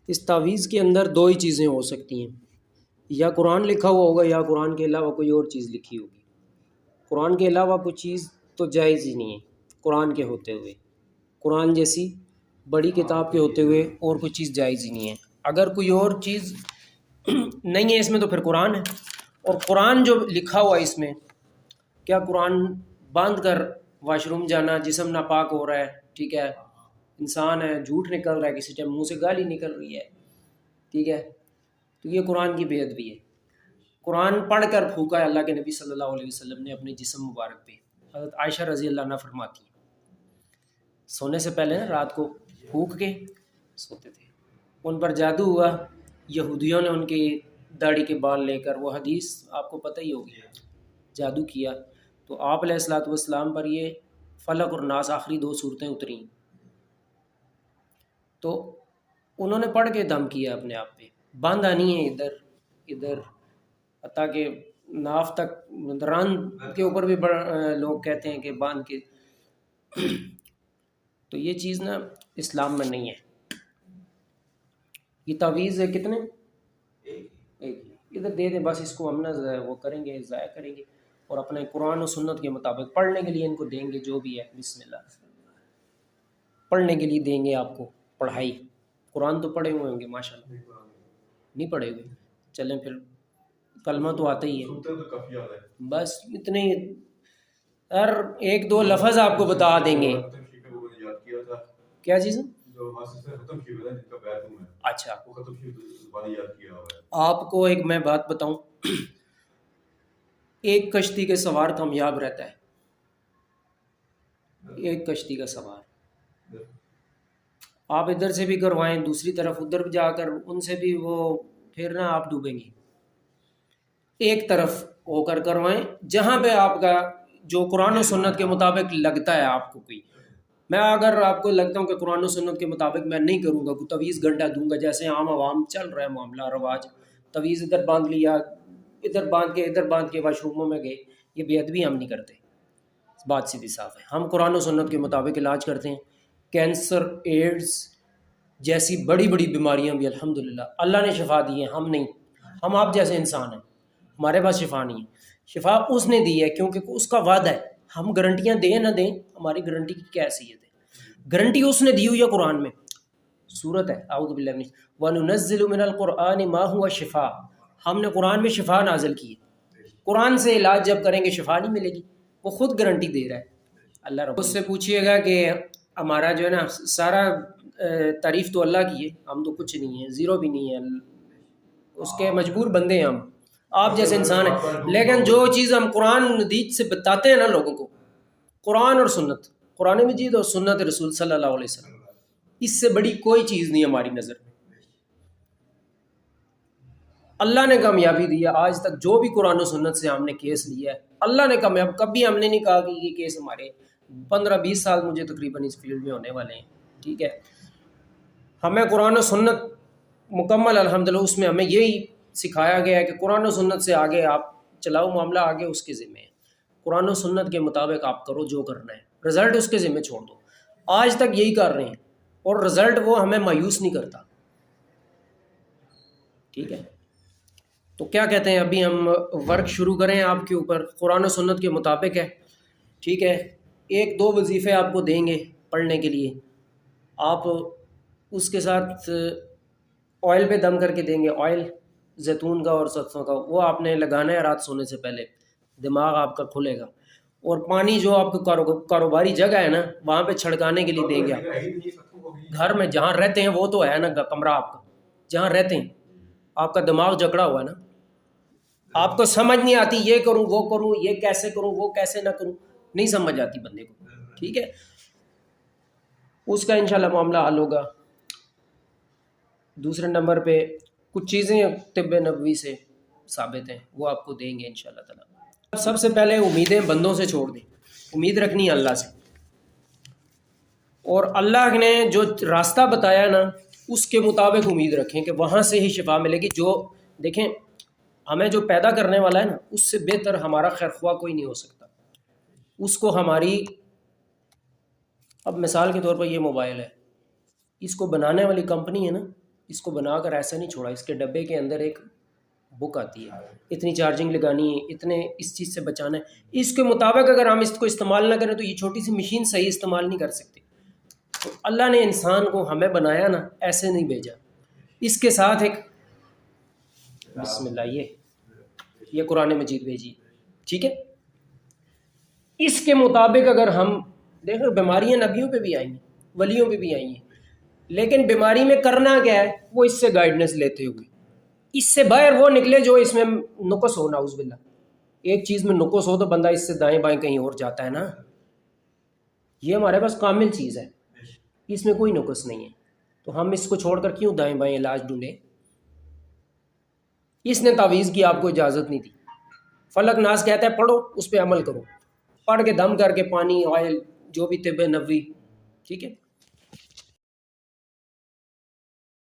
اس تعویذ کے اندر دو ہی چیزیں ہو سکتی ہیں، یا قرآن لکھا ہوا ہوگا یا قرآن کے علاوہ کوئی اور چیز لکھی ہوگی۔ قرآن کے علاوہ کوئی چیز تو جائز ہی نہیں ہے قرآن کے ہوتے ہوئے، قرآن جیسی بڑی کتاب کے ہوتے ہوئے اور کوئی چیز جائز ہی نہیں ہے۔ اگر کوئی اور چیز نہیں ہے اس میں تو پھر قرآن ہے، اور قرآن جو لکھا ہوا ہے اس میں، کیا قرآن باندھ کر واش روم جانا، جسم ناپاک ہو رہا ہے، ٹھیک ہے، انسان ہے، جھوٹ نکل رہا ہے، کسی ٹائم منہ سے گالی نکل رہی ہے، ٹھیک ہے، تو یہ قرآن کی بے ادبی ہے۔ قرآن پڑھ کر پھونکا ہے اللہ کے نبی صلی اللہ علیہ وسلم نے اپنے جسم مبارک پہ۔ حضرت عائشہ رضی اللہ عنہ فرماتی ہیں سونے سے پہلے نا رات کو پھونک کے سوتے تھے، ان پر جادو ہوا، یہودیوں نے ان کی داڑھی کے بال لے کر، وہ حدیث آپ کو پتہ ہی ہوگی، جادو کیا تو آپ علیہ الصلوۃ والسلام پر یہ فلق اور ناس آخری دو صورتیں اتریں، تو انہوں نے پڑھ کے دم کیا اپنے آپ پہ، باندھا نہیں ہے ادھر ادھر، حتیٰ کہ ناف تک ران کے اوپر بھی لوگ کہتے ہیں کہ باندھ کے، تو یہ چیز نا اسلام میں نہیں ہے۔ یہ تعویذ ہے کتنے؟ ایک، ادھر دے دیں بس، اس کو ہم نہ وہ کریں گے، ضائع کریں گے، اور اپنے قرآن و سنت کے مطابق پڑھنے کے لیے ان کو دیں گے، جو بھی ہے بسم اللہ پڑھنے کے لیے دیں گے آپ کو پڑھائی۔ قرآن تو پڑھے ہوئے ہوں گے ماشاءاللہ، نہیں پڑھے ہوئے، چلیں پھر کلمہ تو آتا ہی ہے، بس اتنے ہر ایک دو لفظ آپ کو بتا دیں گے۔ کیا چیز؟ اچھا، آپ کو ایک میں بات بتاؤں، ایک کشتی کے سوار کامیاب رہتا ہے، ایک کشتی کا سوار، آپ ادھر سے بھی کروائیں، دوسری طرف ادھر جا کر ان سے بھی، وہ پھر نہ آپ ڈوبیں گے۔ ایک طرف ہو کر کروائیں جہاں پہ آپ کا جو قرآن و سنت کے مطابق لگتا ہے آپ کو، کوئی میں اگر آپ کو لگتا ہوں کہ قرآن و سنت کے مطابق میں نہیں کروں گا، کوئی تعویذ گھنٹا دوں گا جیسے عام عوام چل رہا ہے معاملہ رواج، تعویذ ادھر باندھ لیا، ادھر باندھ کے واش روموں میں گئے، یہ بے ادبی ہم نہیں کرتے، بات سیدھی صاف ہے۔ ہم قرآن و سنت کے مطابق علاج کرتے ہیں۔ کینسر، ایڈز جیسی بڑی بڑی بیماریاں بھی الحمدللہ اللہ نے شفا دی ہے، ہم نہیں، ہم آپ جیسے انسان ہیں، ہمارے پاس شفا نہیں ہے، شفا اس نے دی ہے کیونکہ اس کا وعدہ ہے۔ ہم گارنٹیاں دیں نہ دیں، ہماری گارنٹی کی کیا حیثیت ہے؟ گارنٹی اس نے دی ہوئی ہے قرآن میں، سورت ہے اعوذ باللہ من وَنُنَزِّلُ مِنَ الْقُرْآنِ مَا هُوَ شِفَاء، ہم نے قرآن میں شفا نازل کی ہے۔ قرآن سے علاج جب کریں گے شفا نہیں ملے گی، وہ خود گارنٹی دے رہا ہے اللہ رب۔ اس سے پوچھئے گا کہ ہمارا جو ہے نا سارا تعریف تو اللہ کی ہے، ہم تو کچھ نہیں ہے، زیرو بھی نہیں ہے، اس کے مجبور بندے ہیں ہم، آپ جیسے انسان ہیں۔ لیکن جو چیز ہم قرآن حدیث سے بتاتے ہیں نا لوگوں کو، قرآن اور سنت، قرآن مجید اور سنت رسول صلی اللہ علیہ وسلم، اس سے بڑی کوئی چیز نہیں ہماری نظر میں۔ اللہ نے کامیابی دی ہے آج تک، جو بھی قرآن و سنت سے ہم نے کیس لیا ہے اللہ نے کامیاب، کبھی ہم نے نہیں کہا کہ یہ کیس ہمارے 15-20 سال مجھے تقریباً اس فیلڈ میں ہونے والے ہیں، ٹھیک ہے، ہمیں قرآن و سنت مکمل الحمدللہ اس میں ہمیں یہی سکھایا گیا ہے کہ قرآن و سنت سے آگے آپ چلاؤ معاملہ، آگے اس کے ذمہ ہے، قرآن و سنت کے مطابق آپ کرو جو کرنا ہے، رزلٹ اس کے ذمہ چھوڑ دو۔ آج تک یہی کر رہے ہیں اور رزلٹ وہ ہمیں مایوس نہیں کرتا، ٹھیک ہے۔ تو کیا کہتے ہیں، ابھی ہم ورک شروع کریں آپ کے اوپر، قرآن و سنت کے مطابق ہے، ٹھیک ہے، 1-2 وظیفے آپ کو دیں گے پڑھنے کے لیے، آپ اس کے ساتھ آئل پہ دم کر کے دیں گے، آئل زیتون کا اور سرسوں کا، وہ آپ نے لگانا ہے رات سونے سے پہلے، دماغ آپ کا کھلے گا۔ اور پانی جو آپ کو کاروباری جگہ ہے نا وہاں پہ چھڑکانے کے لیے دیں گے آپ، گھر میں جہاں رہتے ہیں وہ تو ہے نا کمرہ آپ کا، جہاں رہتے ہیں، آپ کا دماغ جکڑا ہوا ہے نا، آپ کو سمجھ نہیں آتی یہ کروں وہ کروں، یہ کیسے کروں وہ کیسے نہ کروں، نہیں سمجھ آتی بندے کو، ٹھیک ہے، اس کا انشاءاللہ معاملہ حل ہوگا۔ دوسرے نمبر پہ کچھ چیزیں طب نبوی سے ثابت ہیں، وہ آپ کو دیں گے انشاءاللہ تعالی۔ سب سے پہلے امیدیں بندوں سے چھوڑ دیں، امید رکھنی ہے اللہ سے، اور اللہ نے جو راستہ بتایا نا اس کے مطابق امید رکھیں کہ وہاں سے ہی شفا ملے گی۔ جو دیکھیں ہمیں جو پیدا کرنے والا ہے نا اس سے بہتر ہمارا خیر خواہ کوئی نہیں ہو سکتا، اس کو ہماری، اب مثال کے طور پر یہ موبائل ہے، اس کو بنانے والی کمپنی ہے نا، اس کو بنا کر ایسا نہیں چھوڑا، اس کے ڈبے کے اندر ایک بک آتی ہے، اتنی چارجنگ لگانی ہے، اتنے اس چیز سے بچانا ہے، اس کے مطابق اگر ہم اس کو استعمال نہ کریں تو یہ چھوٹی سی مشین صحیح استعمال نہیں کر سکتی۔ تو اللہ نے انسان کو ہمیں بنایا نا ایسے نہیں بھیجا، اس کے ساتھ ایک بسم اللہ یہ قرآن مجید بھیجی، ٹھیک ہے۔ اس کے مطابق اگر ہم دیکھیں، بیماریاں نبیوں پہ بھی آئی ہیں، ولیوں پہ بھی آئی ہیں، لیکن بیماری میں کرنا کیا ہے، وہ اس سے گائیڈنس لیتے ہوئے اس سے باہر وہ نکلے جو اس میں نقص ہو، نعوذ باللہ۔ ایک چیز میں نقص ہو تو بندہ اس سے دائیں بائیں کہیں اور جاتا ہے نا، یہ ہمارے پاس کامل چیز ہے، اس میں کوئی نقص نہیں ہے، تو ہم اس کو چھوڑ کر کیوں دائیں بائیں علاج ڈھونڈیں؟ اس نے تعویذ کی آپ کو اجازت نہیں دی، فلک ناس کہتا ہے پڑھو، اس پہ عمل کرو، پڑھ کے دم کر کے پانی آئل جو بھی طب نبوی، ٹھیک ہے،